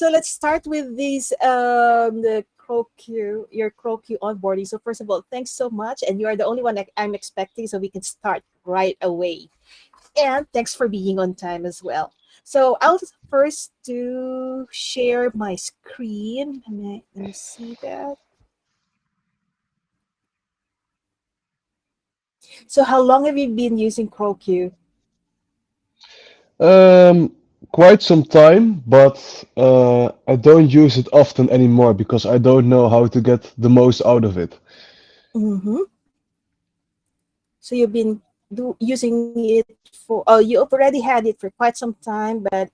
So let's start with these the CrawlQ, your CrawlQ onboarding. So first of all, thanks so much, and you are the only one that I'm expecting, so we can start right away. And thanks for being on time as well. So I'll first do share my screen. Let me see that. So how long have you been using CrawlQ? Um, Quite some time, but I don't use it often anymore because I don't know how to get the most out of it. Mm-hmm. So you've been using it for, oh, you already had it for quite some time, but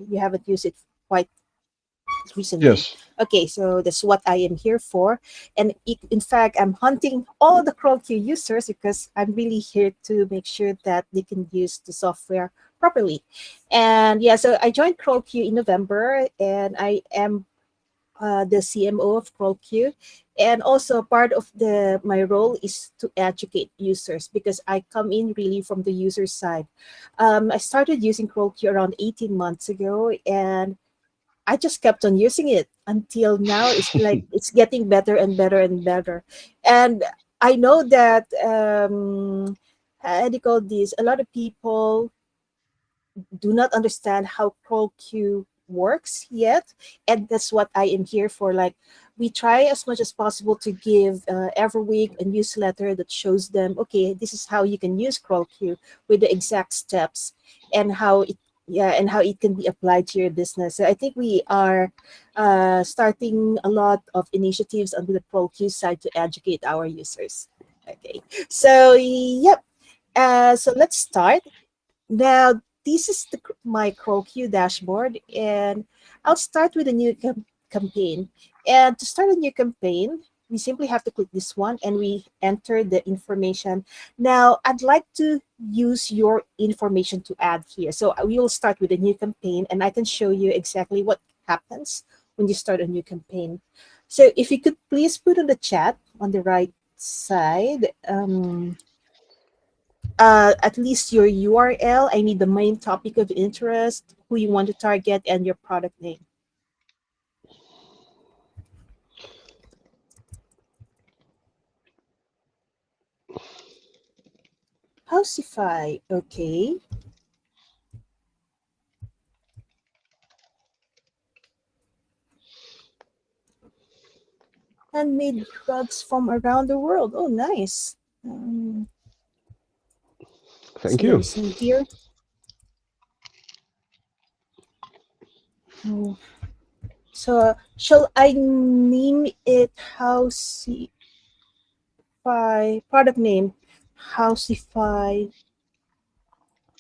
you haven't used it quite recently. Yes. Okay, so that's what I am here for. And in fact, I'm hunting all the CrawlQ users because I'm really here to make sure that they can use the software properly. And yeah, so I joined CrawlQ in November, and I am the CMO of CrawlQ. And also part of the my role is to educate users because I come in really from the user side. I started using CrawlQ around 18 months ago, and I just kept on using it until now. It's like it's getting better and better and better. And I know that how do you call this? A lot of people do not understand how CrawlQ works yet, and that's what I am here for. Like, we try as much as possible to give every week a newsletter that shows them, okay, this is how you can use CrawlQ with the exact steps, and how it and how it can be applied to your business. So I think we are starting a lot of initiatives on the CrawlQ side to educate our users. Okay, so yep. So let's start. Now, this is my CrawlQ dashboard, and I'll start with a new campaign. And to start a new campaign, we simply have to click this one and we enter the information. Now, I'd like to use your information to add here. So we will start with a new campaign, and I can show you exactly what happens when you start a new campaign. So if you could please put on the chat on the right side, at least your URL. I need the main topic of interest, who you want to target, and your product name. Houseify, okay. Handmade rugs from around the world. Oh, nice. Um, Thank so let you. me see here. Oh, so shall I name it Houseify? Product name Houseify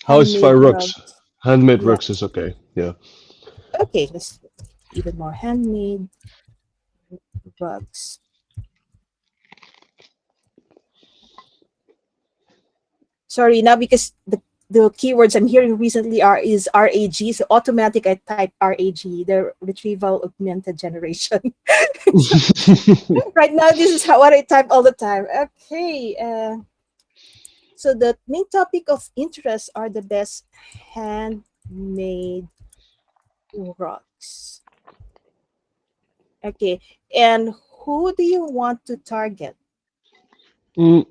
Houseify handmade rugs. rugs. Handmade Yeah. rugs is okay. Yeah. Okay. Let's even more handmade rugs. Sorry, now because the keywords I'm hearing recently are is RAG, so automatic I type RAG, the retrieval augmented generation. So right now this is what I type all the time. Okay, so the main topic of interest are the best handmade rugs. Okay, and who do you want to target? Mm,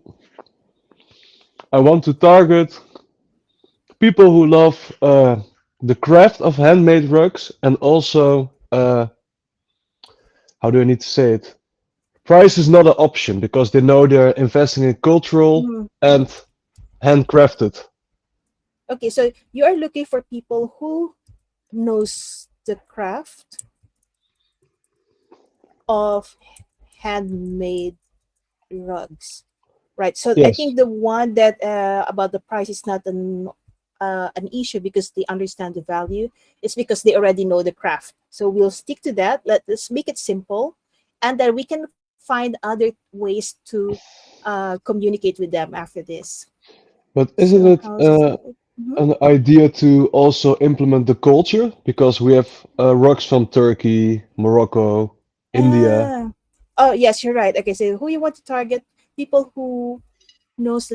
I want to target people who love the craft of handmade rugs and also how do I need to say it? Price is not an option because they know they're investing in cultural Mhm. and handcrafted. Okay, so you are looking for people who knows the craft of handmade rugs, right? So I Yes. think the one that about the price is not an issue because they understand the value. It's because they already know the craft. So we'll stick to that. Let's make it simple, and then we can find other ways to communicate with them after this. But isn't So it how's it? Mhm. an idea to also implement the culture? Because we have rugs from Turkey, Morocco, India. Ah, oh yes, you're right. Okay, so who you want to target? People who knows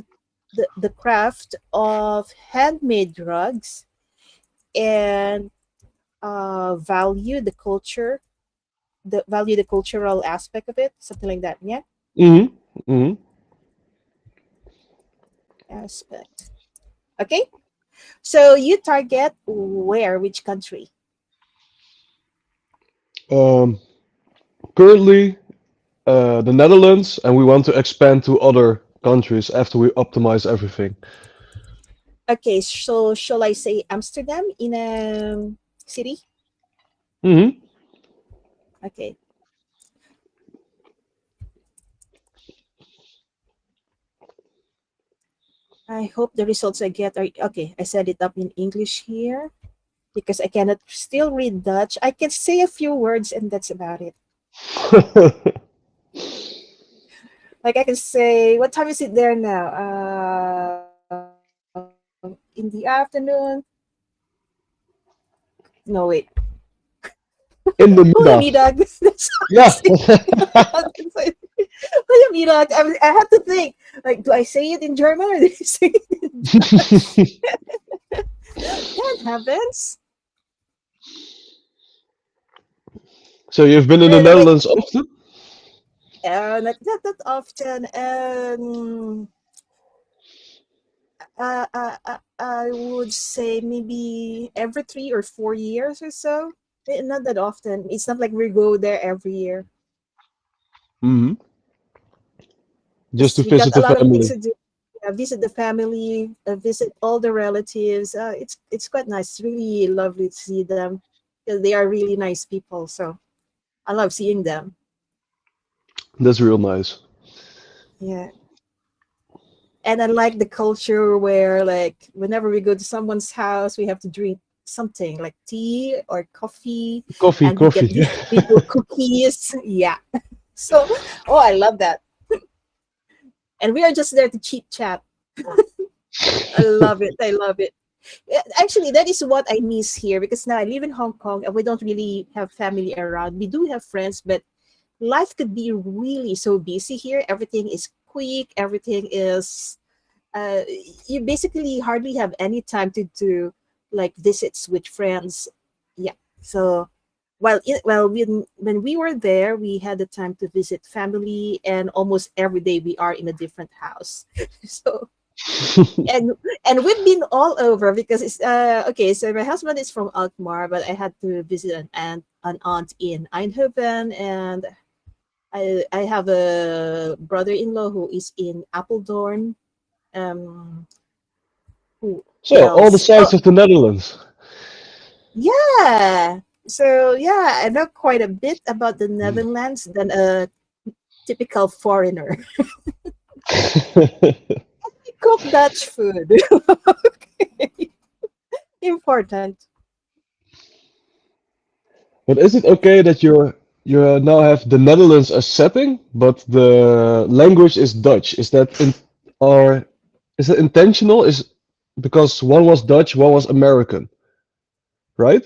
the craft of handmade rugs, and value the culture, the cultural aspect of it, something like that. Yeah, Hmm. Hmm. aspect. Okay, so you target where, which country? Um, Currently, the Netherlands, and we want to expand to other countries after we optimize everything. Okay, so shall I say Amsterdam in a city? Hmm. Okay, I hope the results I get are okay. I set it up in English here because I cannot still read Dutch. I can say a few words and that's about it. Like I can say, what time is it there now? In the afternoon. No, wait. In the middag. Goedemiddag. That's how I Yeah. say. Goedemiddag. I had to think. Like, do I say it in German or do I say it in Dutch? God heavens. So you've been in the Wait. Netherlands often? Not that often. I would say maybe every 3 or 4 years or so. Not that often. It's not like we go there every year Hmm. Just because to we got visit a the lot of things family. to do. Visit the family, visit all the relatives. It's quite nice. It's really lovely to see them because they are really nice people. So I love seeing them. That's real nice. Yeah. And I like the culture where like whenever we go to someone's house, we have to drink something like tea or coffee, Coffee, and we get coffee. these little cookies. Yeah. So, oh, I love that. And we are just there to chit chat. I love it. I love it. Yeah, actually, that is what I miss here because now I live in Hong Kong and we don't really have family around. We do have friends, but life could be really so busy here. Everything is quick. Everything is uh, you basically hardly have any time to do like visits with friends. Yeah. So when we were there, we had the time to visit family, and almost every day we are in a different house. So and and we've been all over because it's okay. So my husband is from Alkmaar, but I had to visit an aunt in Eindhoven, and I have a brother-in-law who is in Apeldoorn. Um, who So, all the else? Oh, sides of the Netherlands. yeah. So yeah, I know quite a bit about the Netherlands than a typical foreigner. I cook Dutch food. Okay. Important. But is it okay that you now have the Netherlands as setting, but the language is Dutch? Or is it intentional? Is because one was Dutch, one was American, right?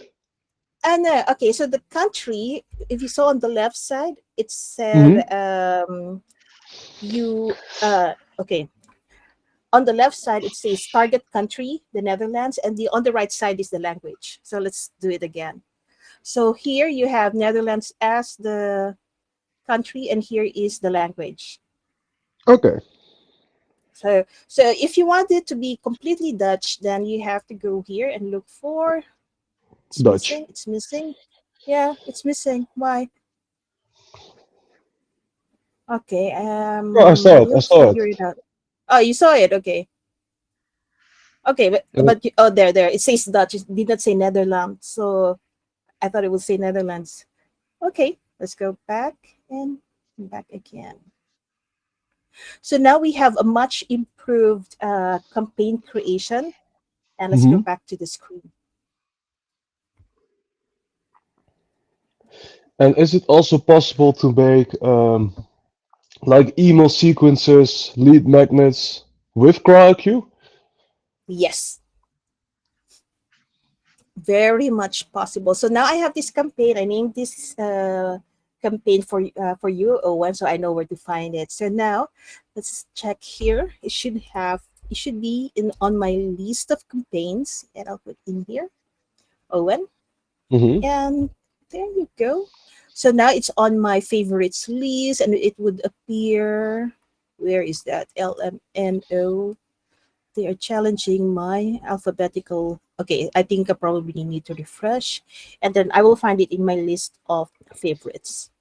And okay, so the country, if you saw on the left side, it said Hmm. you okay. On the left side, it says target country, the Netherlands, and the on the right side is the language. So let's do it again. So here you have Netherlands as the country, and here is the language. Okay, So if you want it to be completely Dutch, then you have to go here and look for. It's Dutch. missing. It's missing. Yeah, it's missing. Why? Okay. Oh, I saw it. I We'll saw figure it. it out. Oh, you saw it. Okay. Okay, but, Uh, oh, there. It says Dutch. It did not say Netherlands, so I thought it would say Netherlands. Okay, let's go back and back again. So now we have a much improved campaign creation, and let's go mhm. back to the screen. And is it also possible to make like email sequences, lead magnets with CrawlQ? Yes, very much possible. So now I have this campaign. I named this campaign for you, Owen, so I know where to find it. So now let's check here. It should be in on my list of campaigns, and I'll put in here, Owen. Mm-hmm. And there you go. So now it's on my favorites list, and it would appear. Where is that? LMNO. They are challenging my alphabetical. Okay, I think I probably need to refresh, and then I will find it in my list of favorites.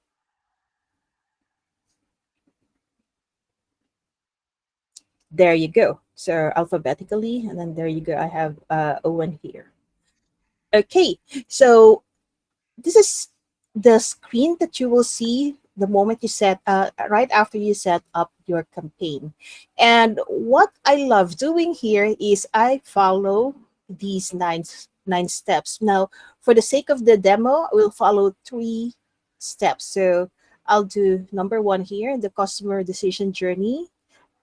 There you go. So alphabetically, and then there you go. I have Owen here. Okay, so this is the screen that you will see the moment you set right after you set up your campaign. And what I love doing here is I follow these nine steps. Now, for the sake of the demo, I will follow 3 steps. So I'll do number 1 here, the customer decision journey,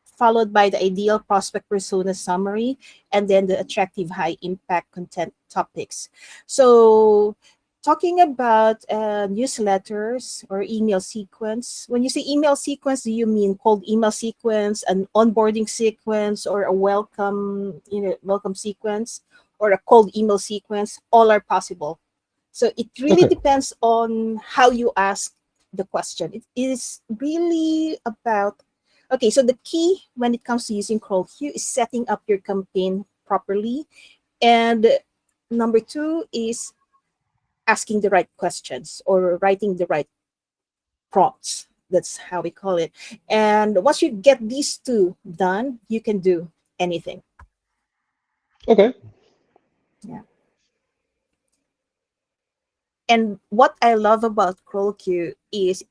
followed by the ideal prospect persona summary, and then the attractive high impact content topics. So, talking about newsletters or email sequence, when you say email sequence, do you mean cold email sequence, an onboarding sequence, or a welcome sequence, or a cold email sequence? All are possible. So it really Okay. depends on how you ask the question. It is really about, okay, so the key when it comes to using CrawlQ is setting up your campaign properly. And number 2 is asking the right questions or writing the right prompts. That's how we call it. And once you get these 2 done, you can do anything. Okay. Yeah. And what I love about CrawlQ is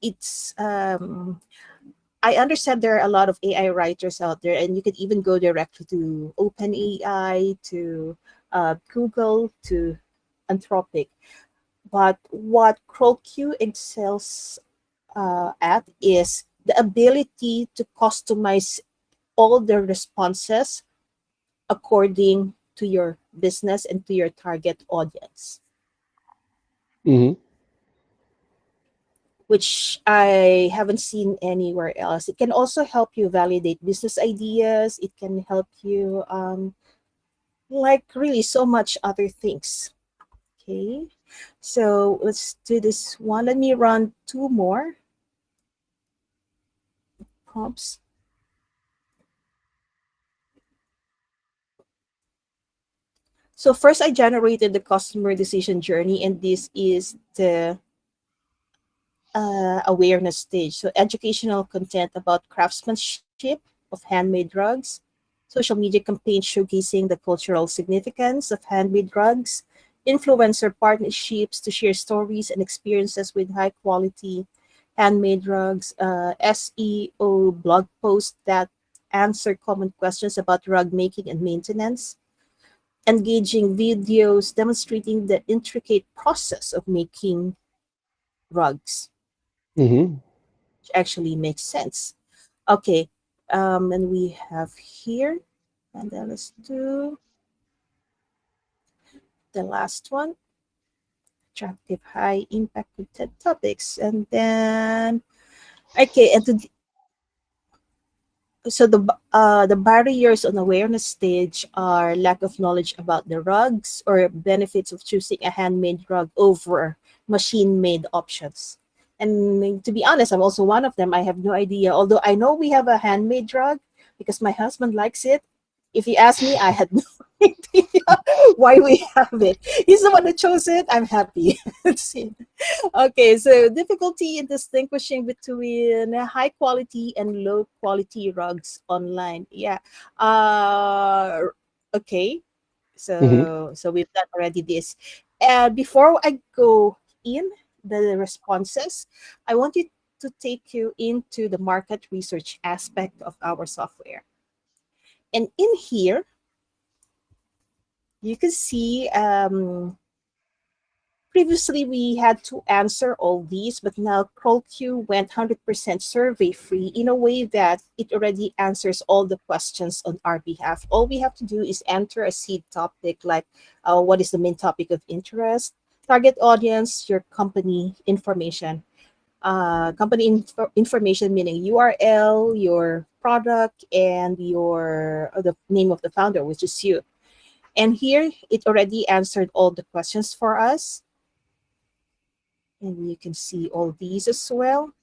I understand there are a lot of AI writers out there, and you could even go directly to OpenAI, to Google, to Anthropic. But what CrawlQ excels at is the ability to customize all the responses according to your business and to your target audience, Mm-hmm. which I haven't seen anywhere else. It can also help you validate business ideas. It can help you, like, really so much other things. Okay, so let's do this one. Let me run 2 more prompts. So first, I generated the customer decision journey, and this is the awareness stage. So educational content about craftsmanship of handmade rugs, social media campaigns showcasing the cultural significance of handmade rugs, influencer partnerships to share stories and experiences with high quality handmade rugs, SEO blog posts that answer common questions about rug making and maintenance, engaging videos demonstrating the intricate process of making rugs, Mm-hmm. which actually makes sense. Okay, and we have here, and then let's do the last one, attractive high impact content topics. And then, okay, and so the barriers on awareness stage are lack of knowledge about the rugs or benefits of choosing a handmade rug over machine made options. And to be honest, I'm also one of them. I have no idea, although I know we have a handmade rug because my husband likes it. If you ask me, I had no idea why we have it. He's the one who chose it. I'm happy. That's it. Okay, so difficulty in distinguishing between high quality and low quality rugs online. Yeah. Okay. Mm-hmm. So we've done already this. And before I go in the responses, I want you to take you into the market research aspect of our software. And in here, you can see previously, we had to answer all these, but now CrawlQ went 100% survey free in a way that it already answers all the questions on our behalf. All we have to do is enter a seed topic like what is the main topic of interest, target audience, your company information. Information meaning URL, your product, and your the name of the founder, which is you. And here it already answered all the questions for us. And you can see all these as well.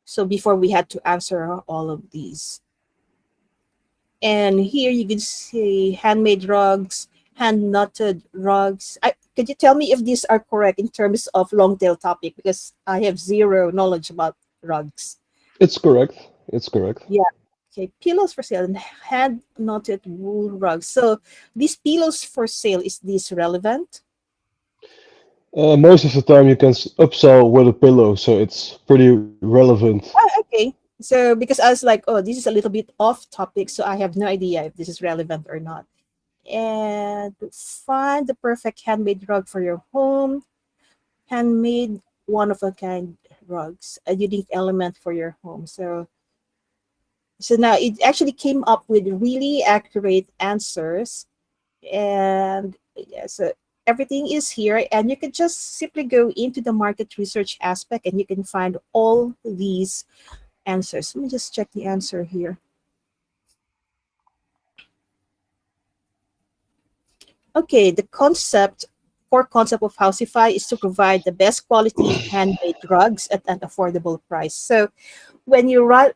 So before we had to answer all of these. And here you can see handmade rugs, hand knotted rugs. Could you tell me if these are correct in terms of long tail topic? Because I have zero knowledge about rugs. It's correct. It's correct. Yeah. Okay. Pillows for sale and hand knotted wool rugs. So these pillows for sale, is this relevant? Most of the time you can upsell with a pillow, so it's pretty relevant. Oh, okay. So because I was like, oh, this is a little bit off topic, so I have no idea if this is relevant or not. And to find the perfect handmade rug for your home, handmade one of a kind rugs, a unique element for your home. So now it actually came up with really accurate answers, and yeah, so everything is here, and you can just simply go into the market research aspect, and you can find all these answers. Let me just check the answer here. Okay, the core concept of Houseify is to provide the best quality handmade rugs at an affordable price. So when you run,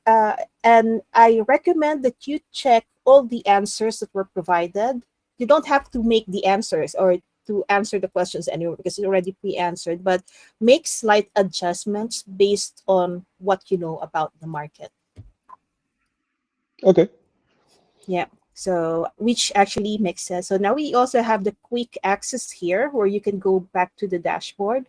and I recommend that you check all the answers that were provided. You don't have to make the answers or to answer the questions anymore because it's already pre-answered, but make slight adjustments based on what you know about the market. Okay. Yeah. So, which actually makes sense. So now we also have the quick access here where you can go back to the dashboard.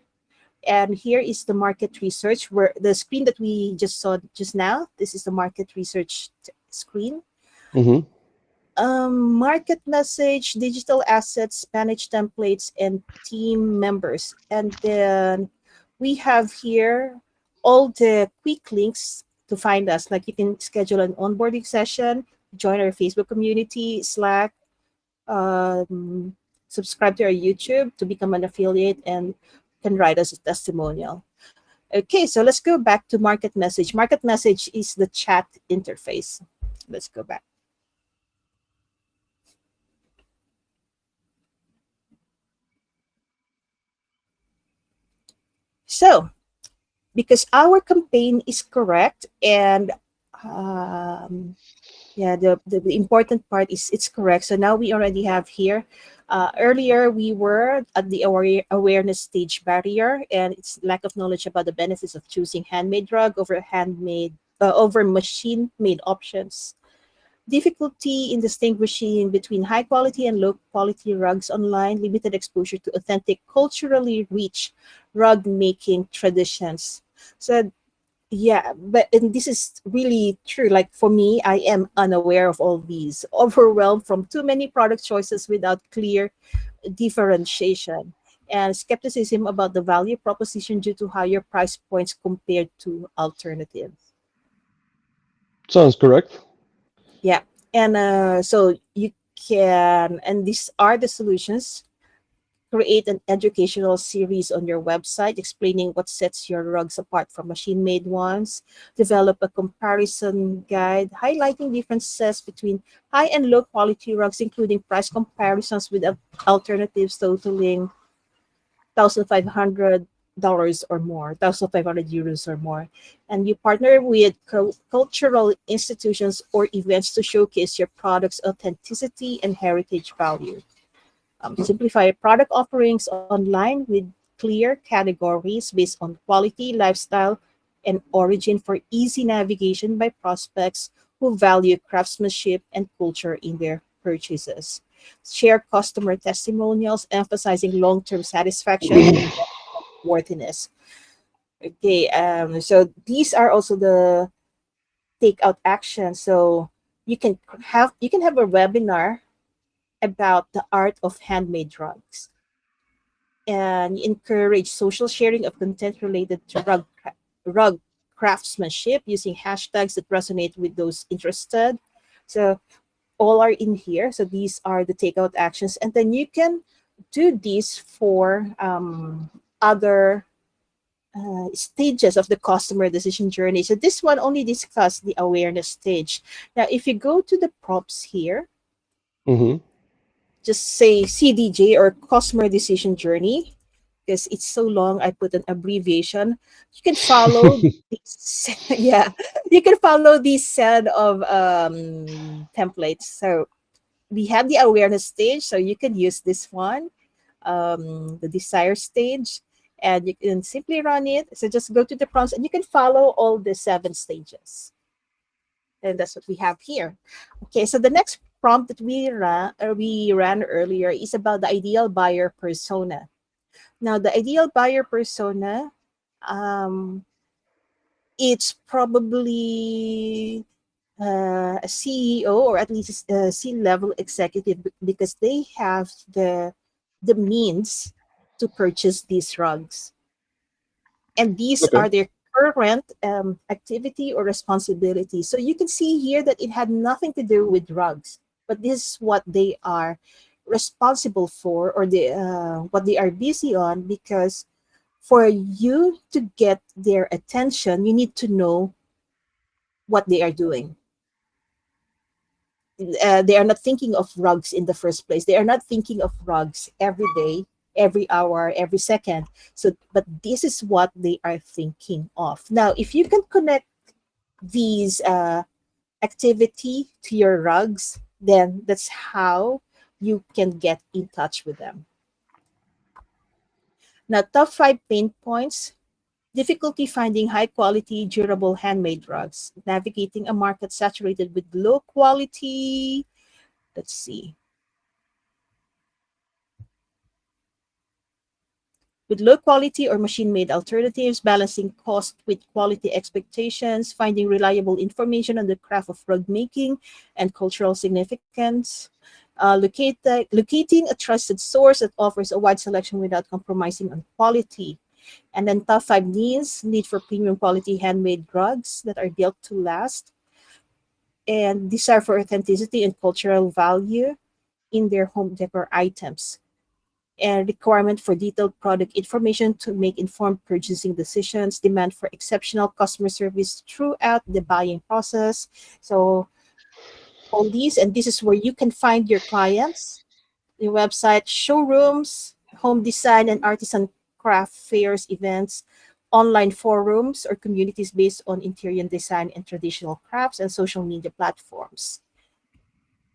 And here is the market research where the screen that we just saw just now. This is the market research screen. Mm-hmm. Market message, digital assets, Spanish templates, and team members. And then we have here all the quick links to find us. Like you can schedule an onboarding session, join our Facebook community, Slack, um, subscribe to our YouTube to become an affiliate, and can write us a testimonial. Okay, so let's go back to market message. Market message is the chat interface. Let's go back. So, because our campaign is correct and um, yeah, the important part is it's correct. So now we already have here. Earlier, we were at the awareness stage barrier, and it's lack of knowledge about the benefits of choosing handmade rug over machine-made options. Difficulty in distinguishing between high quality and low quality rugs online, limited exposure to authentic, culturally rich rug making traditions. So yeah, but and this is really true. Like for me, I am unaware of all these, overwhelmed from too many product choices without clear differentiation, and skepticism about the value proposition due to higher price points compared to alternatives. Sounds correct. Yeah, and so you can, and these are the solutions. Create an educational series on your website explaining what sets your rugs apart from machine made ones. Develop a comparison guide highlighting differences between high and low quality rugs, including price comparisons with alternatives totaling $1,500 or more, 1,500 euros or more. And you partner with cultural institutions or events to showcase your product's authenticity and heritage value. Simplify product offerings online with clear categories based on quality, lifestyle, and origin for easy navigation by prospects who value craftsmanship and culture in their purchases. Share customer testimonials emphasizing long term satisfaction and worthiness. Okay, so these are also the takeout actions. So you can have a webinar about the art of handmade rugs and encourage social sharing of content related to rug craftsmanship using hashtags that resonate with those interested. So all are in here. So these are the takeout actions, and then you can do these for other stages of the customer decision journey. So this one only discussed the awareness stage. Now, if you go to the props here, Mm-hmm. just say CDJ or customer decision journey, because it's so long. I put an abbreviation. You can follow this, yeah, you can follow this set of templates. So we have the awareness stage, so you can use this one, the desire stage, and you can simply run it. So just go to the prompts and you can follow all the 7 stages. And that's what we have here. Okay, so the next prompt that we ran earlier is about the ideal buyer persona. Now, the ideal buyer persona, um, it's probably a CEO or at least a C-level executive because they have the means to purchase these rugs, and these Okay. are their current activity or responsibility. So you can see here that it had nothing to do with rugs, but this is what they are responsible for, or what they are busy on, because for you to get their attention, you need to know what they are doing. They are not thinking of rugs in the first place. They are not thinking of rugs every day, every hour, every second. So, but this is what they are thinking of. Now, if you can connect these activity to your rugs, then that's how you can get in touch with them. Now, top 5 pain points: difficulty finding high quality, durable handmade rugs, navigating a market saturated with low quality. Let's see. With low quality or machine made alternatives, balancing cost with quality expectations, finding reliable information on the craft of rug making and cultural significance, locating a trusted source that offers a wide selection without compromising on quality. And then top 5 needs: need for premium quality handmade rugs that are built to last, and desire for authenticity and cultural value in their home decor items, and requirement for detailed product information to make informed purchasing decisions, demand for exceptional customer service throughout the buying process. So all these, and this is where you can find your clients, your website, showrooms, home design and artisan craft fairs, events, online forums or communities based on interior design and traditional crafts, and social media platforms.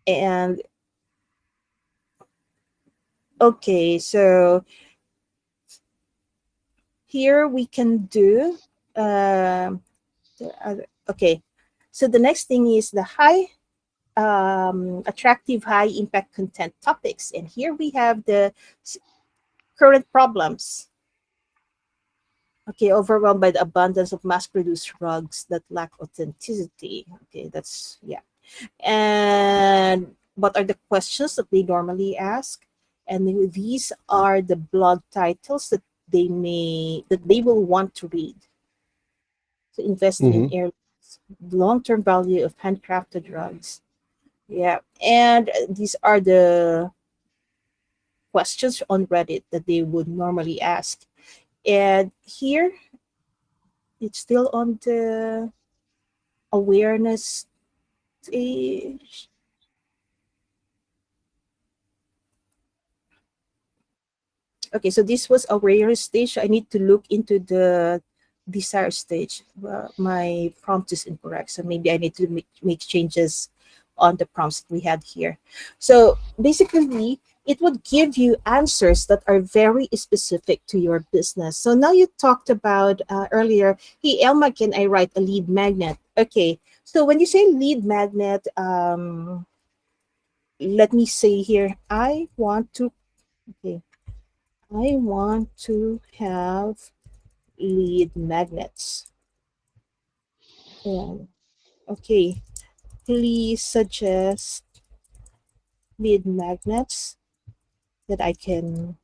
And okay, so here we can do okay. So the next thing is the high attractive high impact content topics, and here we have the current problems. Okay, overwhelmed by the abundance of mass-produced rugs that lack authenticity. Okay, that's yeah. And what are the questions that they normally ask? And these are the blog titles that they will want to read. So investing in Hmm. airlines, long-term value of handcrafted rugs. Yeah, and these are the questions on Reddit that they would normally ask. And here it's still on the awareness stage. Okay, so this was awareness stage. I need to look into the desire stage. Well, my prompt is incorrect, so maybe I need to make changes on the prompts that we had here. So basically, it would give you answers that are very specific to your business. So now you talked about earlier, hey, Elma, can I write a lead magnet? Okay, so when you say lead magnet, let me say here, okay, I want to have lead magnets. And okay, please suggest lead magnets that I can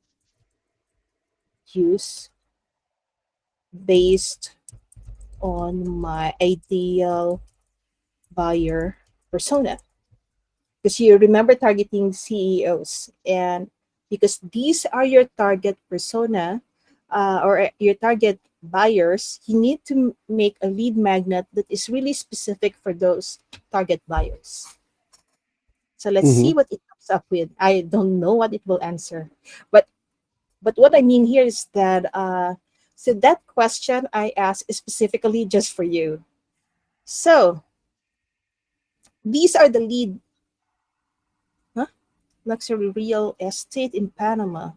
use based on my ideal buyer persona. Because you remember targeting CEOs, and because these are your target persona, or your target buyers, you need to make a lead magnet that is really specific for those target buyers. So let's see Hmm. what it comes up with. I don't know what it will answer, but what I mean here is that so that question I asked is specifically just for you. So these are the lead, huh? Luxury real estate in Panama.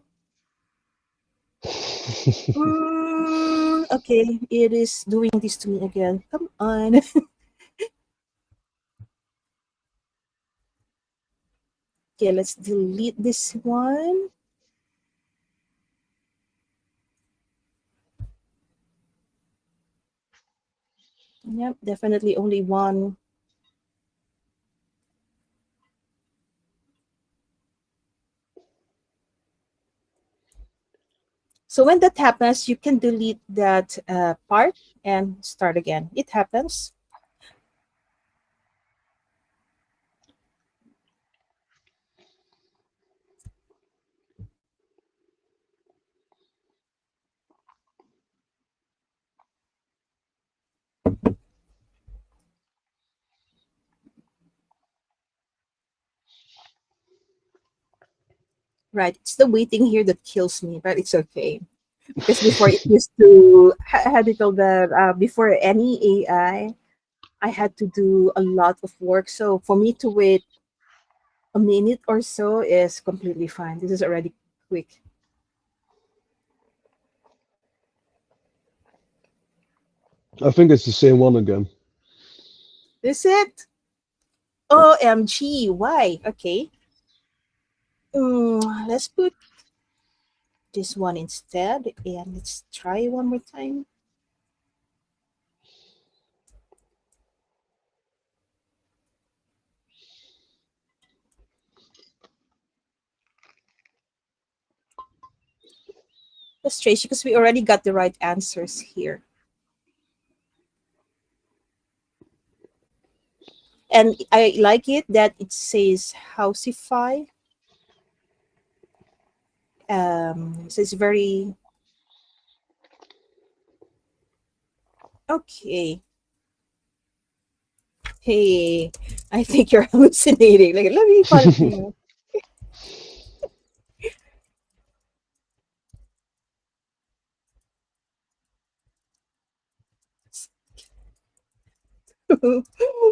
Okay, it is doing this to me again. Come on. Okay, let's delete this one. Yep, definitely only one. So when that happens, you can delete that part and start again. It happens. Right. It's the waiting here that kills me, but it's okay. Because before it used to, how do you call that? Before any I had to do a lot of work. So for me to wait a minute or so is completely fine. This is already quick. I think it's the same one again. Is it? OMG. Why? Okay. Let's put this one instead and let's try one more time. That's strange because we already got the right answers here. And I like it that it says Houseify. So it's very okay. Hey, I think you're hallucinating. Like, let me find you.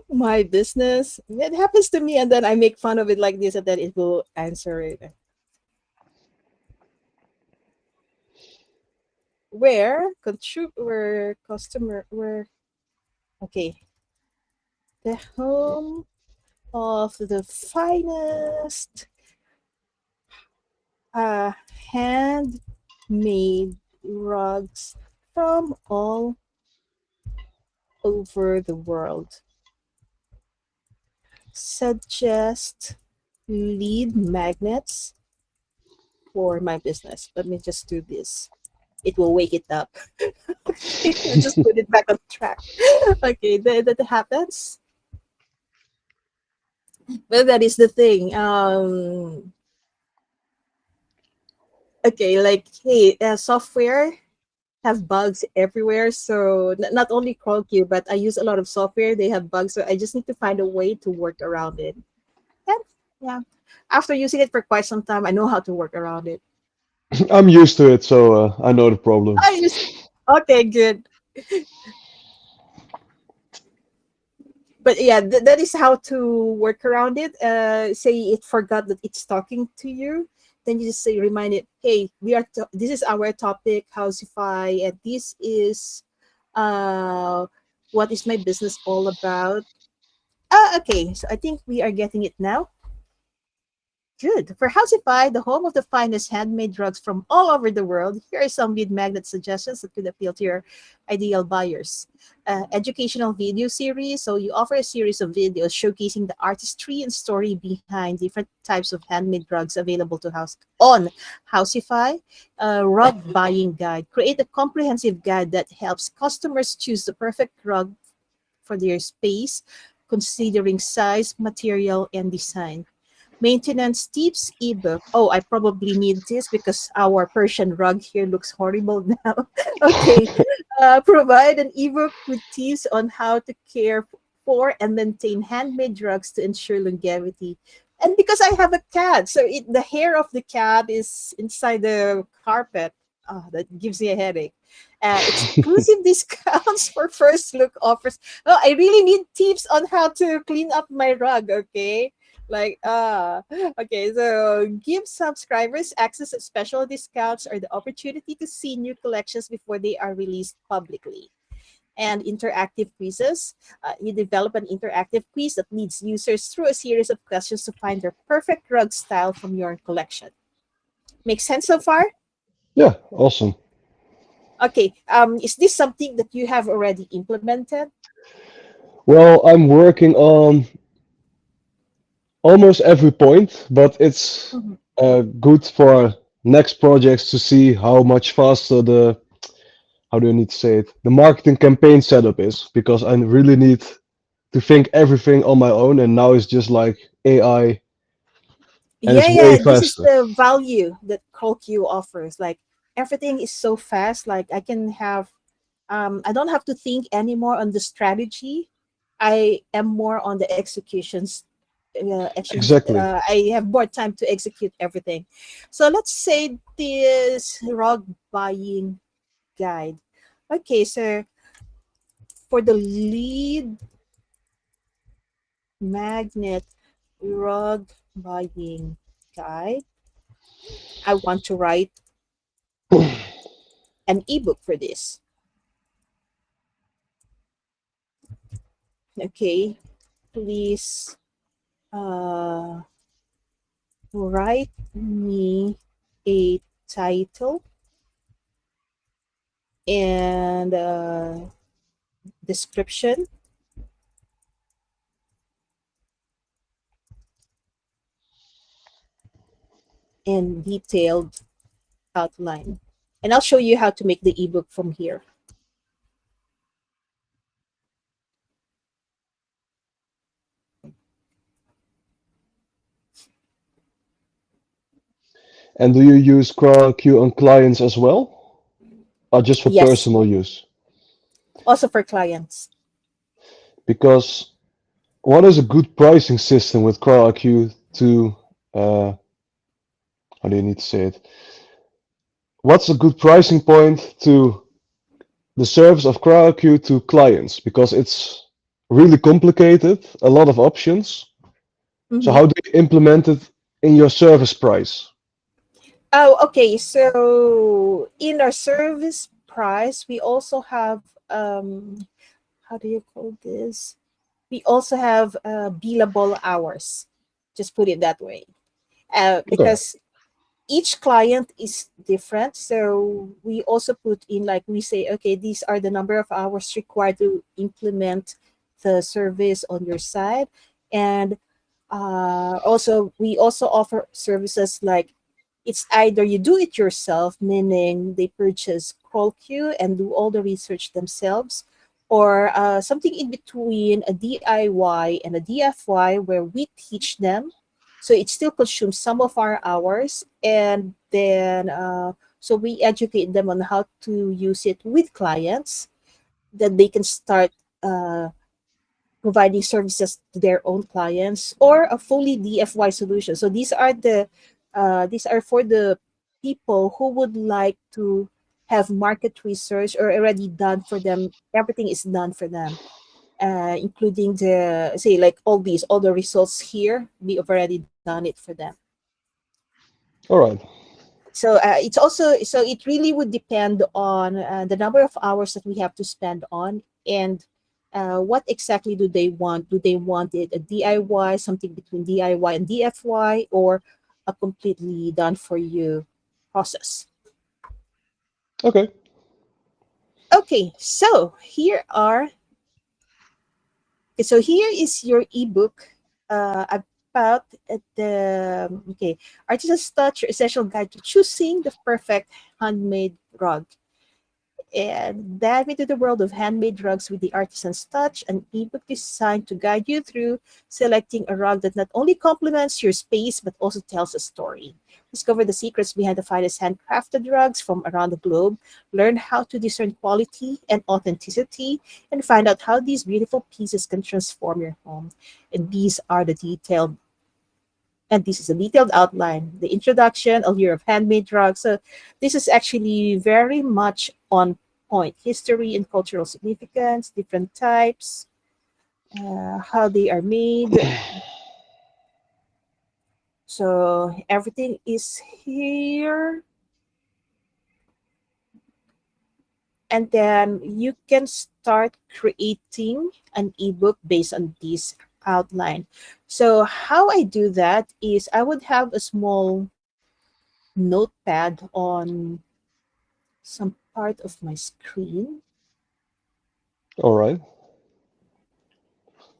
My business. It happens to me, and then I make fun of it like this, and then it will answer it. Where customer where okay, the home of the finest uh handmade rugs from all over the world. Suggest lead magnets for my business. Let me just do this. It will wake it up. I just put it back on track. Okay, that happens. Well, that is the thing. Okay, like hey, software have bugs everywhere. So not only CrawlQ, but I use a lot of software. They have bugs, so I just need to find a way to work around it. And yeah, after using it for quite some time, I know how to work around it. I'm used to it, so I know the problem. I use okay, good. But yeah, that is how to work around it. Say it forgot that it's talking to you, then you just say remind it, hey, this is our topic, Houseify, and this is uh what is my business all about. Okay, so I think we are getting it now. Good. For Houseify, the home of the finest handmade drugs from all over the world, here are some lead magnet suggestions that could appeal to your ideal buyers. Educational video series. So you offer a series of videos showcasing the artistry and story behind different types of handmade drugs available to house on Houseify. Rug buying guide. Create a comprehensive guide that helps customers choose the perfect rug for their space, considering size, material, and design. Maintenance tips ebook. Oh, I probably need this because our Persian rug here looks horrible now. Okay. Provide an ebook with tips on how to care for and maintain handmade rugs to ensure longevity. And because I have a cat, so the hair of the cat is inside the carpet. Oh, that gives me a headache. Exclusive discounts for first look offers. Oh, I really need tips on how to clean up my rug. Okay, like okay. So give subscribers access to special discounts or the opportunity to see new collections before they are released publicly. And interactive quizzes. You develop an interactive quiz that leads users through a series of questions to find their perfect rug style from your collection. Make sense so far? Yeah, awesome. Okay. Is this something that you have already implemented? Well, I'm working on almost every point, but it's Mhm. good for next projects to see how much faster the, how do I need to say it, the marketing campaign setup is, because I really need to think everything on my own, and now it's just like AI, and Yeah, it's way yeah. This is faster. the value that CrawlQ offers. Like everything is so fast. Like I don't have to think anymore on the strategy. I am more on the executions. Exactly. I have more time to execute everything. So let's say this rug buying guide. Okay, so for the lead magnet rug buying guide, I want to write an ebook for this. Okay, please uh, write me a title and description and detailed outline. And I'll show you how to make the ebook from here. And do you use CrawlQ on clients as well, or just for Yes, personal use? also for clients. Because what is a good pricing system with CrawlQ to, uh, how do you need to say it? What's a good pricing point to the service of CrawlQ to clients? Because it's really complicated, a lot of options. So Mhm. how do you implement it in your service price? Oh, okay. So in our service price, we also have how do you call this? We also have billable hours. Just put it that way. Okay, Because each client is different. So we also put in like we say, okay, these are the number of hours required to implement the service on your side. And also we also offer services like it's either you do it yourself, meaning they purchase CrawlQ and do all the research themselves, or something in between a DIY and a DFY where we teach them. So it still consumes some of our hours, and then so we educate them on how to use it with clients that they can start uh, providing services to their own clients or a fully DFY solution. So these are for the people who would like to have market research or already done for them. Everything is done for them, including the say like all the results here. We have already done it for them. all right. So it's also so it really would depend on the number of hours that we have to spend on and what exactly do they want. Do they want it a DIY, something between DIY and DFY, or a completely done for you process? Okay. Okay, so here is your ebook about the okay artisan's touch, your essential guide to choosing the perfect handmade rug. And dive into the world of handmade rugs with the artisan's touch, an ebook designed to guide you through selecting a rug that not only complements your space but also tells a story. Discover the secrets behind the finest handcrafted rugs from around the globe, learn how to discern quality and authenticity, and find out how these beautiful pieces can transform your home. And these are the detailed And this is a detailed outline, the introduction, a year of handmade drugs. So this is actually very much on point. History and cultural significance, different types, how they are made. So everything is here. And then you can start creating an ebook based on this outline. So how I do that is I would have a small notepad on some part of my screen. All right.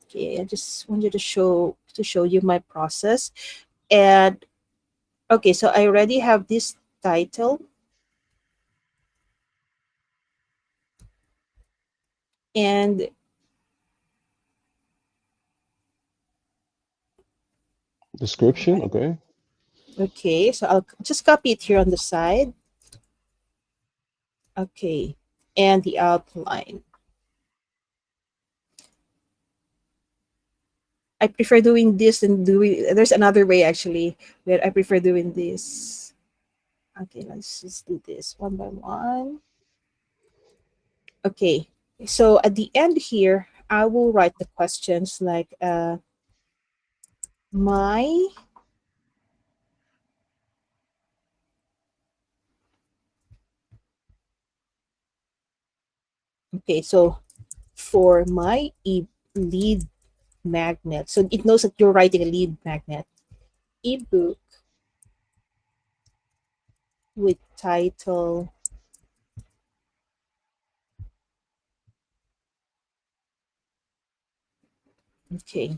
Okay, I just wanted to show you my process. And okay, so I already have this title, and Description. Okay. okay, so I'll just copy it here on the side. Okay, and the outline. I prefer doing this than doing. There's another way actually, where I prefer doing this. Okay, let's just do this one by one. Okay, so at the end here, I will write the questions like my. Okay, so for my lead magnet, so it knows that you're writing a lead magnet ebook with title. Okay,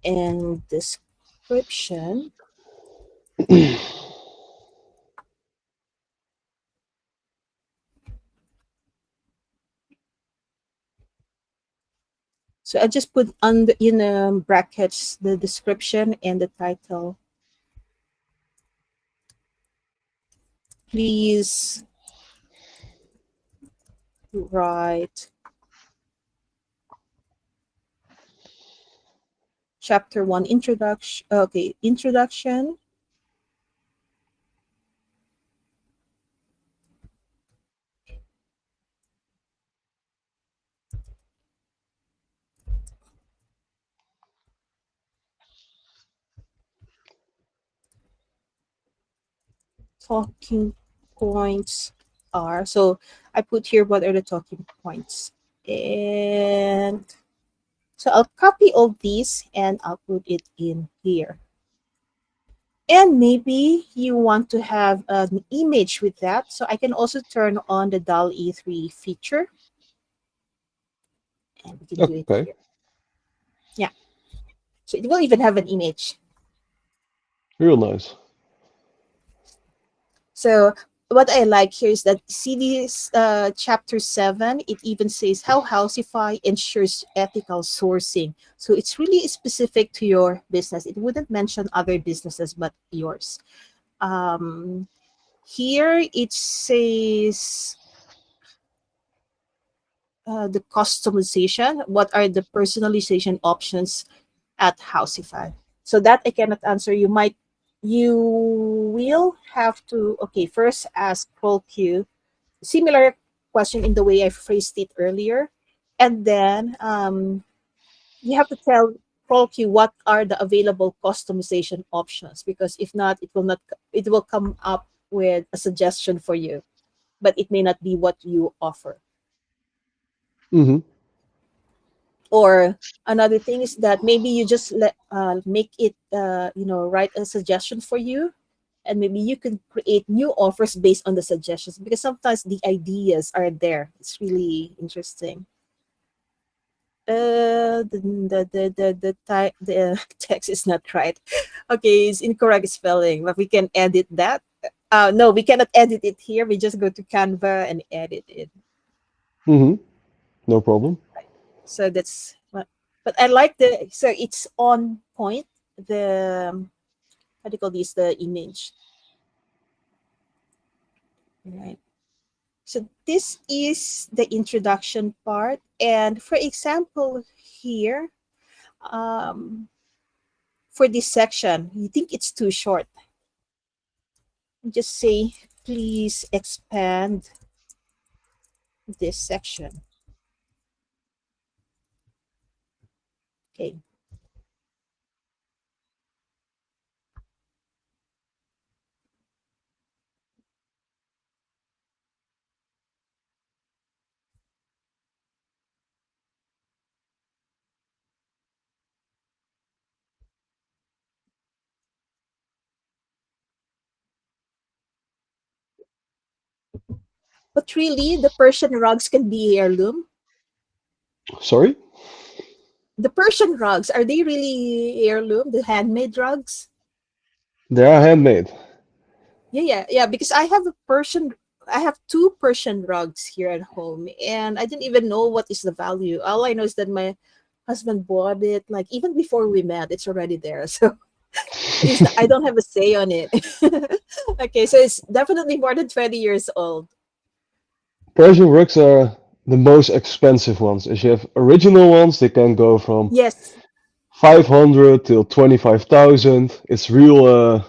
and description. So I just put under in brackets the description and the title. Please write chapter 1 introduction. Okay, introduction. Talking points are. So I put here what are the talking points. And so I'll copy all these and I'll put it in here. And maybe you want to have an image with that. So I can also turn on the DAL E3 feature. And we can do it Okay. here. Yeah. So it will even have an image. Real nice. So what I like here is that see this chapter 7, it even says how Houseify ensures ethical sourcing. So it's really specific to your business. It wouldn't mention other businesses but yours. Um, Here it says the customization. What are the personalization options at Houseify? So that I cannot answer. You will have to, okay, first ask CrawlQ, similar question in the way I phrased it earlier. And then you have to tell CrawlQ what are the available customization options, because if not, it will come up with a suggestion for you, but it may not be what you offer. Mm-hmm. Or another thing is that maybe you just make it write a suggestion for you, and maybe you can create new offers based on the suggestions, because sometimes the ideas are there. It's really interesting. The text is not right. Okay, it's incorrect spelling, but we can edit that. No, we cannot edit it here. We just go to Canva and edit it. Mm-hmm. No problem. So that's what. But I like so it's on point. The how do you call this? The image, right? So this is the introduction part. And for example, here, um, for this section, you think it's too short, just say, please expand this section. Okay. But really, the Persian rugs can be heirloom. Sorry? The Persian rugs, are they really heirloom? The handmade rugs? They are handmade. Yeah. Because I have two Persian rugs here at home, and I didn't even know what is the value. All I know is that my husband bought it, like even before we met. It's already there, so I don't have a say on it. Okay, so it's definitely more than 20 years old. Persian rugs are the most expensive ones. If you have original ones, they can go from Yes. 500 till 25,000. It's real.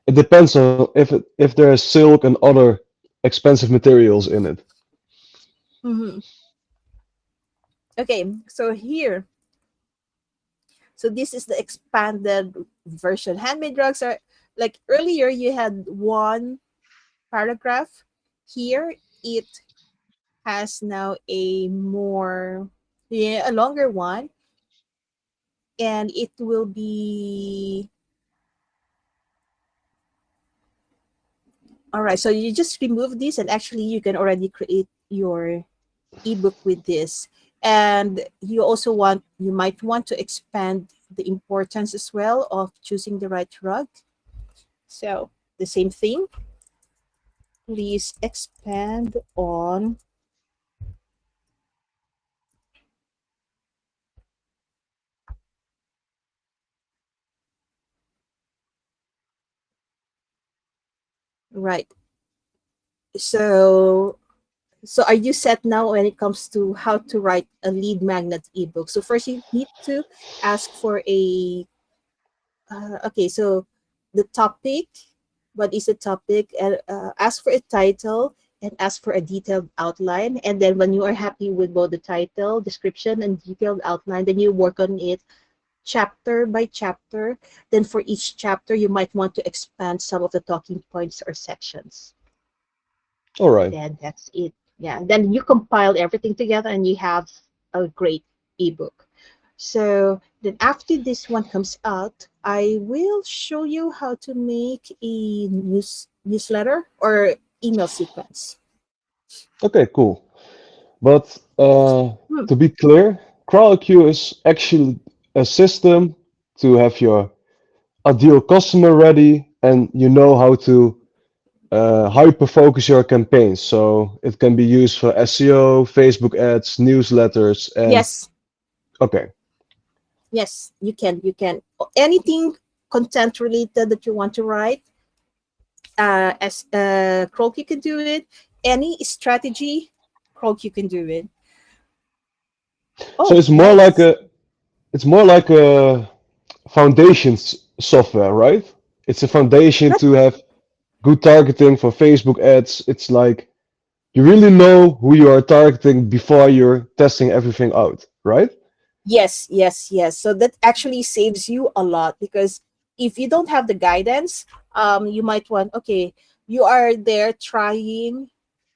It depends on if there's silk and other expensive materials in it. Hmm. Okay, so here, so this is the expanded version. Handmade rugs are like earlier you had one paragraph. Here it has now a longer one, and it will be all right. So you just remove this, and actually you can already create your ebook with this. And you might want to expand the importance as well of choosing the right rug. So the same thing, please expand on, right. So are you set now when it comes to how to write a lead magnet ebook? So first you need to ask for a okay, so the topic, what is the topic? And ask for a title and ask for a detailed outline. And then when you are happy with both the title, description, and detailed outline, then you work on it chapter by chapter. Then for each chapter, you might want to expand some of the talking points or sections. All And right. then that's it. Yeah. Then you compile everything together and you have a great ebook. So then after this one comes out, I will show you how to make a newsletter or email sequence. Okay, cool. But Hmm. to be clear, CrawlQ is actually a system to have your ideal customer ready and you know how to hyper focus your campaigns. So it can be used for SEO, Facebook ads, newsletters, and Yes, okay, yes, you can anything content related that you want to write. As CrawlQ can do it. Any strategy, CrawlQ can do it. so Oh, nice. it's more like a software, right? It's a foundation Not to have good targeting for Facebook ads. It's like you really know who you are targeting before you're testing everything out, right? Yes. So that actually saves you a lot because if you don't have the guidance, you might want, okay, you are there trying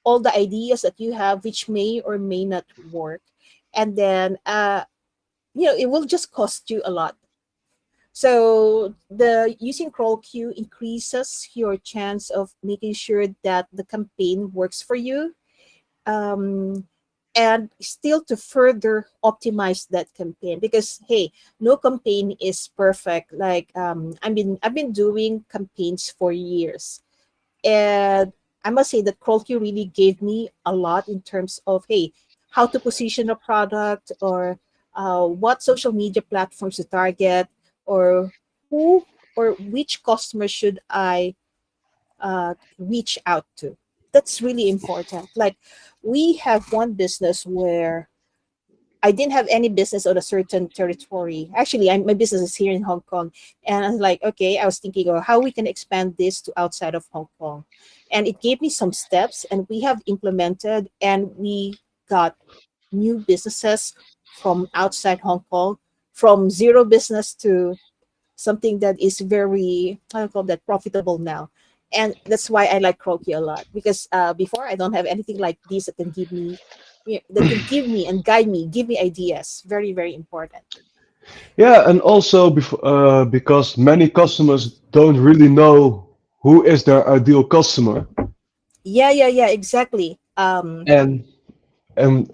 all the ideas that you have, which may or may not work. And then, it will just cost you a lot. So the using CrawlQ increases your chance of making sure that the campaign works for you, um, and still to further optimize that campaign because hey, no campaign is perfect. Like I've been doing campaigns for years, and I must say that CrawlQ really gave me a lot in terms of hey, how to position a product, or what social media platforms to target, or who or which customer should I reach out to. That's really important. Like we have one business where I didn't have any business on a certain territory. Actually, my business is here in Hong Kong. And I was like, okay, I was thinking of how we can expand this to outside of Hong Kong. And it gave me some steps, and we have implemented, and we got new businesses from outside Hong Kong, from zero business to something that is very, I call that, profitable now. And that's why I like CrawlQ a lot, because before I don't have anything like this that can give me, that can give me and guide me, give me ideas. Very, very important. Yeah, and also because many customers don't really know who is their ideal customer, Yeah, yeah, yeah, exactly. and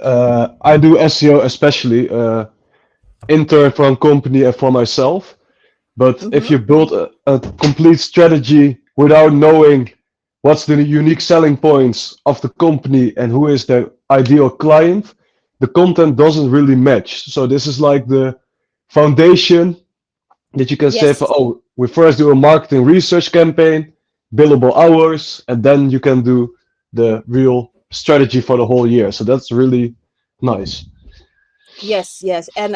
I do SEO especially intern for a company and for myself. But if Mhm. you build a complete strategy without knowing what's the unique selling points of the company and who is the ideal client, the content doesn't really match. So this is like the foundation that you can say Yes, for, oh, we first do a marketing research campaign, billable hours, and then you can do the real strategy for the whole year. So that's really nice. yes, yes. And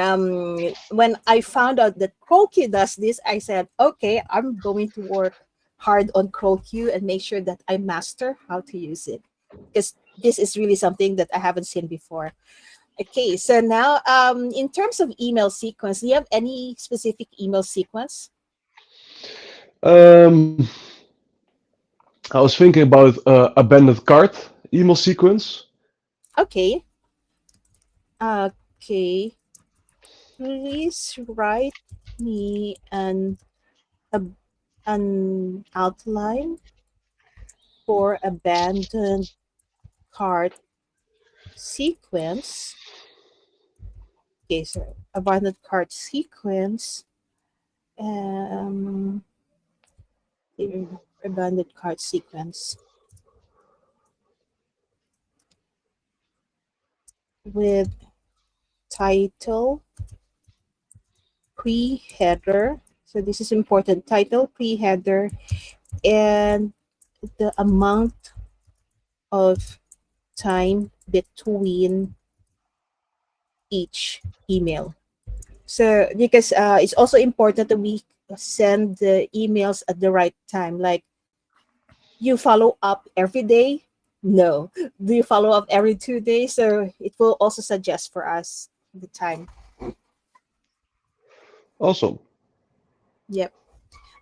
when I found out that CrawlQ does this, I said, okay, I'm going to work hard on CrawlQ and make sure that I master how to use it, because this is really something that I haven't seen before. Okay, so now in terms of email sequence, do you have any specific email sequence? Um, I was thinking about abandoned cart email sequence. Okay, okay. Please write me a, an outline for abandoned cart sequence. Okay, so abandoned cart sequence. Um, abandoned cart sequence with title, pre-header. So this is important. Title, pre-header, and the amount of time between each email. So because it's also important that we send the emails at the right time. Like, you follow up every day? No. Do you follow up every 2 days? So it will also suggest for us the time. Awesome. Yep.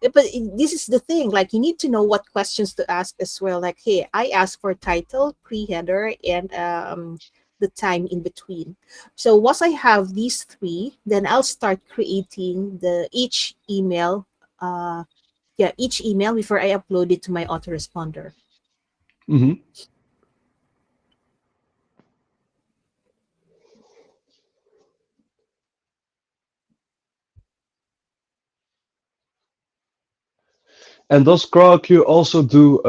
But this is the thing, like, you need to know what questions to ask as well. Like, hey, I ask for title, pre-header, and the time in between. So once I have these three, then I'll start creating the each email, uh each email before I upload it to my autoresponder. Hmm. And does CrawlQ also do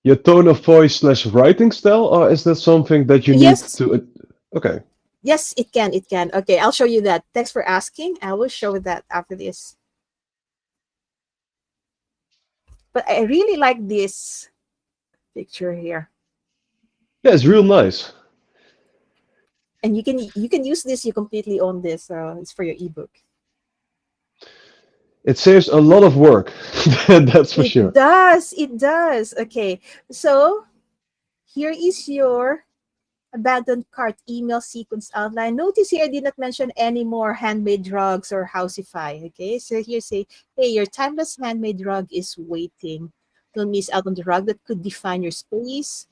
your tone of voice slash writing style, or is that something that you need Yes, to? Okay. yes, it can. Okay, I'll show you that. Thanks for asking. I will show that after this. But I really like this picture here. Yeah, it's real nice. And you can use this, you completely own this, so it's for your ebook. It saves a lot of work. That's for sure. It does. Okay, so here is your abandoned cart email sequence outline. Notice here I did not mention any more handmade drugs or Houseify. Okay, so here say, hey, your timeless handmade rug is waiting. Don't miss out on the rug that could define your space.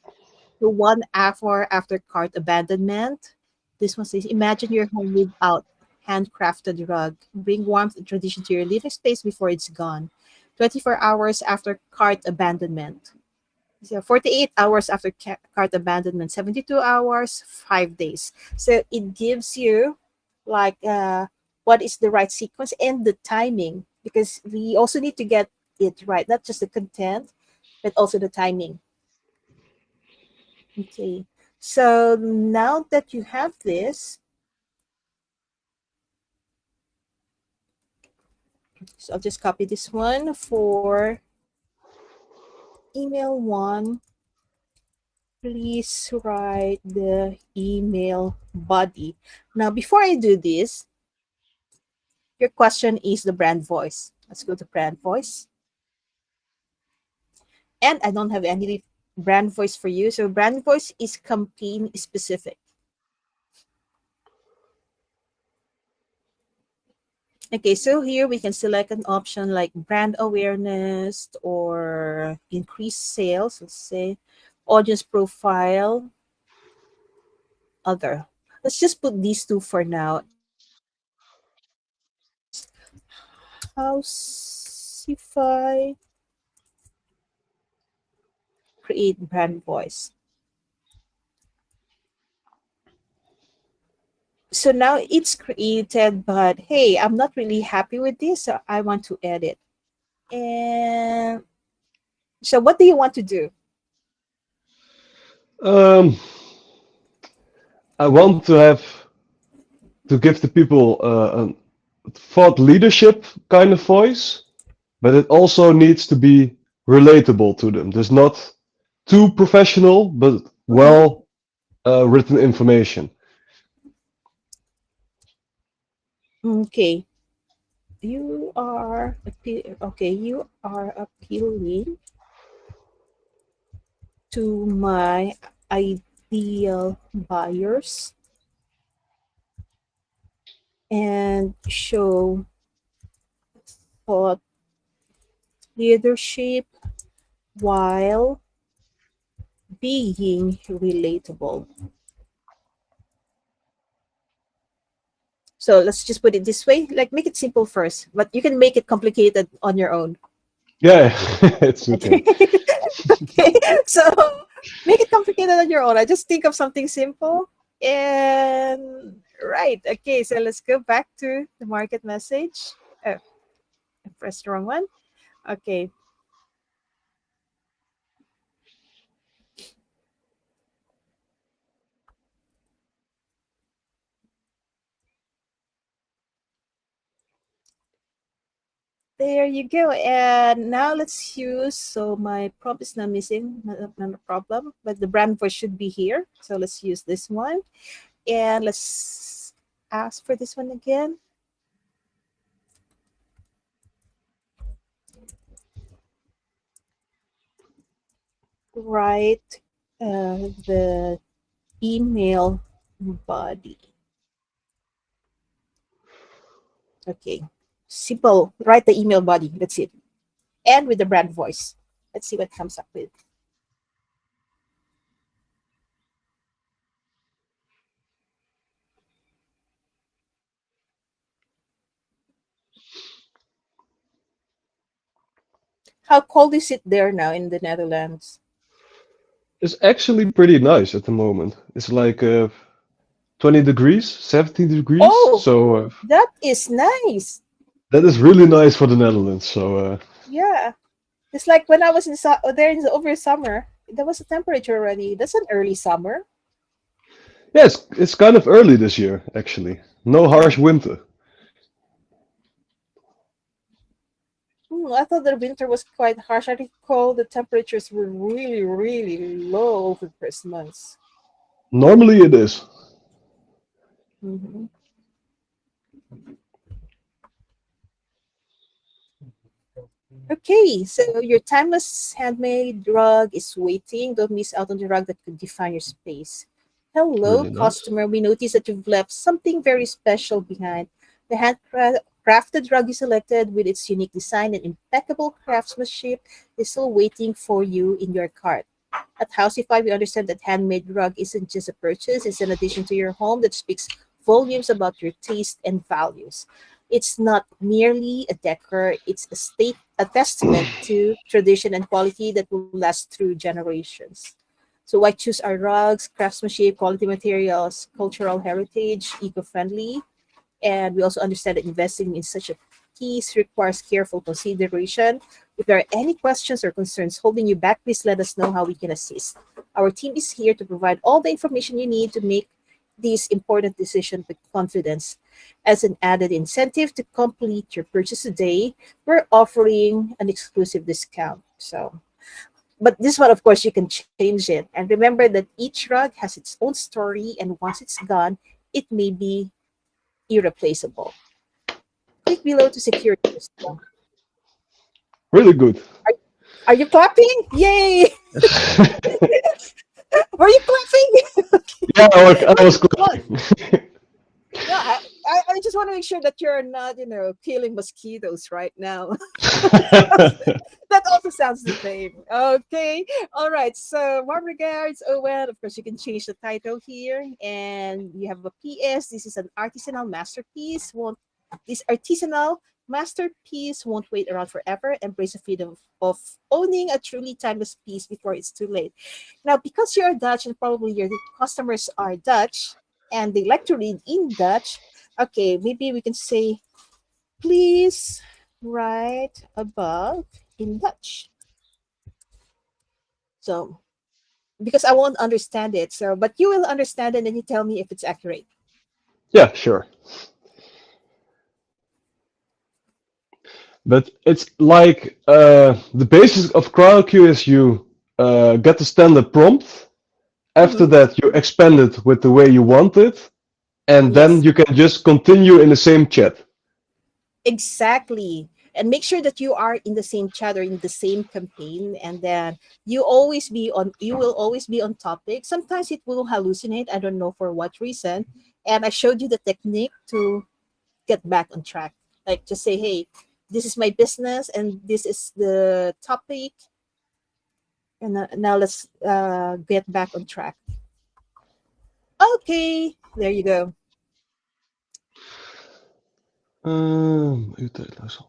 The 1 hour after cart abandonment. This one says, imagine your home without handcrafted rug. Bring warmth and tradition to your living space before it's gone. 24 hours after cart abandonment. So 48 hours after cart abandonment, 72 hours, 5 days. So it gives you like what is the right sequence and the timing, because we also need to get it right, not just the content, but also the timing. Okay. So now that you have this, so I'll just copy this one for email one. Please write the email body. Now, before I do this, your question is the brand voice. Let's go to brand voice. And I don't have any brand voice for you. So brand voice is campaign specific. Okay, so here we can select an option like brand awareness or increase sales. Let's say audience profile, other. Let's just put these two for now. And Houseify, create brand voice. So now it's created, but hey, I'm not really happy with this, so I want to edit. And so what do you want to do? Um, I want to give the people a thought leadership kind of voice, but it also needs to be relatable to them. There's not too professional, but Mhm. well written information. Okay. You are appealing to my ideal buyers and show thought leadership while being relatable. So let's just put it this way, like make it simple first, but you can make it complicated on your own. Yeah, it's okay. Okay. Okay. So make it complicated on your own. I just think of something simple. And right. Okay. So let's go back to the market message. Oh, I pressed the wrong one. Okay. There you go. And now let's use, so my prompt is not missing, not a problem, but the brand voice should be here. So let's use this one. And let's ask for this one again. Write the email body. Okay. Simple. Write the email body. That's it. And with the brand voice. Let's see what comes up with. How cold is it there now in the Netherlands? It's actually pretty nice at the moment. It's like 20 degrees, 17 degrees. Oh, So that is nice. that is really nice for the Netherlands. So Yeah. It's like when I was there in over summer, there was a temperature already. That's an early summer. yeah, it's kind of early this year actually. No harsh winter. I thought the winter was quite harsh. I recall the temperatures were really, really low over Christmas. Normally it is. Mhm. Okay, so your timeless handmade rug is waiting. Don't miss out on the rug that could define your space. Hello, Really nice. customer. We noticed that you've left something very special behind. The handcrafted rug you selected, with its unique design and impeccable craftsmanship, is still waiting for you in your cart. At Houseify, we understand that handmade rug isn't just a purchase, it's an addition to your home that speaks volumes about your taste and values. It's not merely a decor, it's a testament to tradition and quality that will last through generations. So why choose our rugs, craftsmanship, quality materials, cultural heritage, eco-friendly? And we also understand that investing in such a piece requires careful consideration. If there are any questions or concerns holding you back, please let us know how we can assist. Our team is here to provide all the information you need to make these important decisions with confidence. As an added incentive to complete your purchase today, we're offering an exclusive discount. So But this one, of course, you can change it. And remember that each rug has its own story, and once it's gone, it may be irreplaceable. Click below to secure your system. Really good. Are, are you clapping? Yay! Were you clapping? Yeah, I was Well, clapping. no, I just want to make sure that you're not, killing mosquitoes right now. That also sounds the same. Okay. All right. So, warm regards, Owen. Of course, you can change the title here. And you have a PS. This is an artisanal masterpiece. This artisanal masterpiece won't wait around forever. Embrace the freedom of owning a truly timeless piece before it's too late. Now, because you're Dutch and probably your customers are Dutch and they like to read in Dutch, okay, maybe we can say, please write above in Dutch. So, because I won't understand it. So, but you will understand it and you tell me if it's accurate. Yeah, sure. But it's like the basis of CrawlQ is you get the standard prompt. After Hmm. that, you expand it with the way you want it, and then Yes, you can just continue in the same chat. exactly. And make sure that you are in the same chat or in the same campaign, and then you will always be on topic. Sometimes it will hallucinate. I don't know for what reason. And I showed you the technique to get back on track. Like just say, hey, this is my business and this is the topic. And now let's get back on track. Okay, there you go. UT-leesel.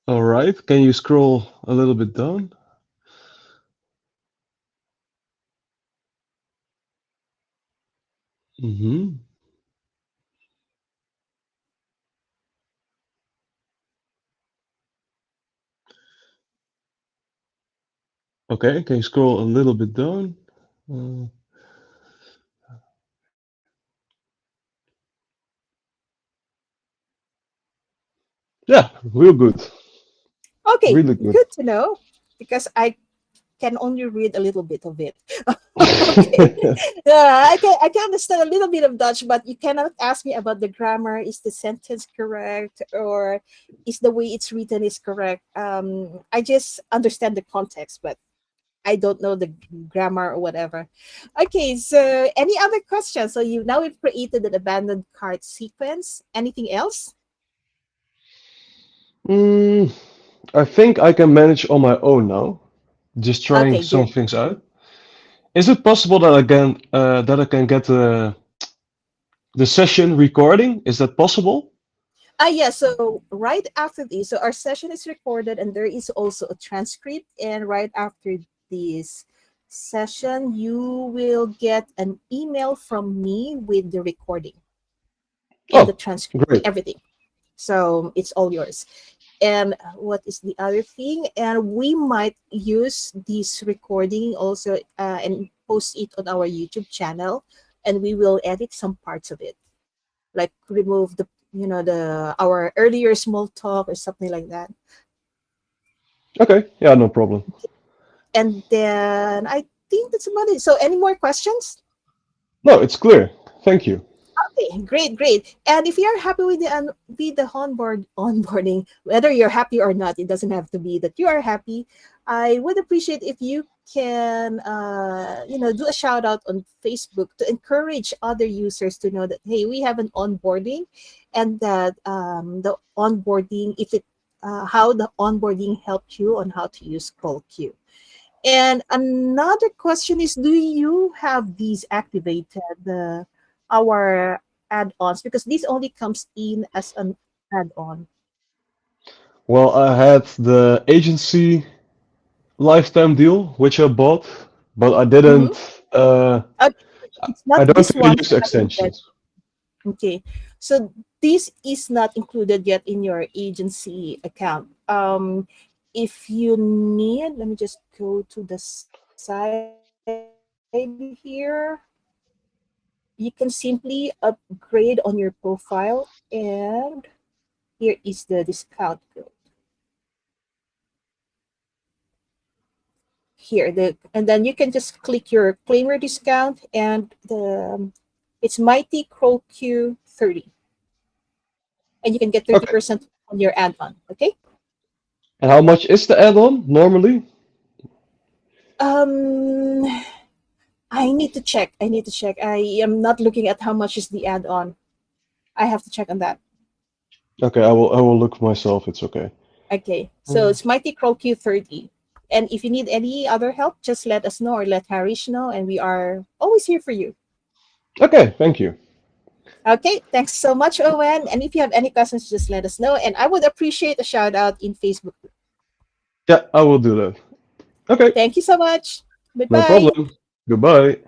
All right, can you scroll a little bit down? Mm-hmm. Okay, can you scroll a little bit down? Uh, yeah, real good. Okay, Really good. good to know because I can only read a little bit of it. Okay. I can understand a little bit of Dutch, but you cannot ask me about the grammar. Is the sentence correct, or is the way it's written is correct? I just understand the context, but I don't know the grammar or whatever. Okay, so any other questions? So you now we've created an abandoned cart sequence. Anything else? Mm, I think I can manage on my own now. Just trying Okay, some good. things out. Is it possible that I can get the session recording? Is that possible? Yeah, so right after this, so our session is recorded and there is also a transcript. And right after this session, you will get an email from me with the recording and the Oh, transcript, great. everything. So it's all yours. And what is the other thing? And we might use this recording also and post it on our YouTube channel, and we will edit some parts of it, like remove the our earlier small talk or something like that. Okay, yeah, no problem. And then I think that's about it. So any more questions? No, it's clear. Thank you. Okay, great, great. And if you're happy with the onboarding, whether you're happy or not, it doesn't have to be that you are happy. I would appreciate if you can, do a shout out on Facebook to encourage other users to know that hey, we have an onboarding, and that the onboarding, if it, how the onboarding helped you on how to use CrawlQ. And another question is, do you have these activated, our add-ons? Because this only comes in as an add-on. Well, I had the agency lifetime deal, which I bought, but I Mm-hmm. didn't. Uh, It's not I don't this really one use yet. extensions. Okay. So this is not included yet in your agency account. If you need, let me just go to the site. here, you can simply upgrade on your profile, and here is the discount code. Here, and then you can just click your claim your discount, and it's Mighty CrawlQ 30, and you can get Okay. 30% on your add-on. Okay. And how much is the add-on normally? Um, I need to check. I need to check. I am not looking at how much is the add-on. I have to check on that. Okay, I will look myself. It's okay. Okay, so it's Mighty CrawlQ 30. And if you need any other help, just let us know or let Harish know, and we are always here for you. Okay, thank you. Okay, thanks so much, Owen. And if you have any questions, just let us know. And I would appreciate a shout out in Facebook. Yeah, I will do that. Okay, Thank you so much. no Goodbye. problem. Goodbye.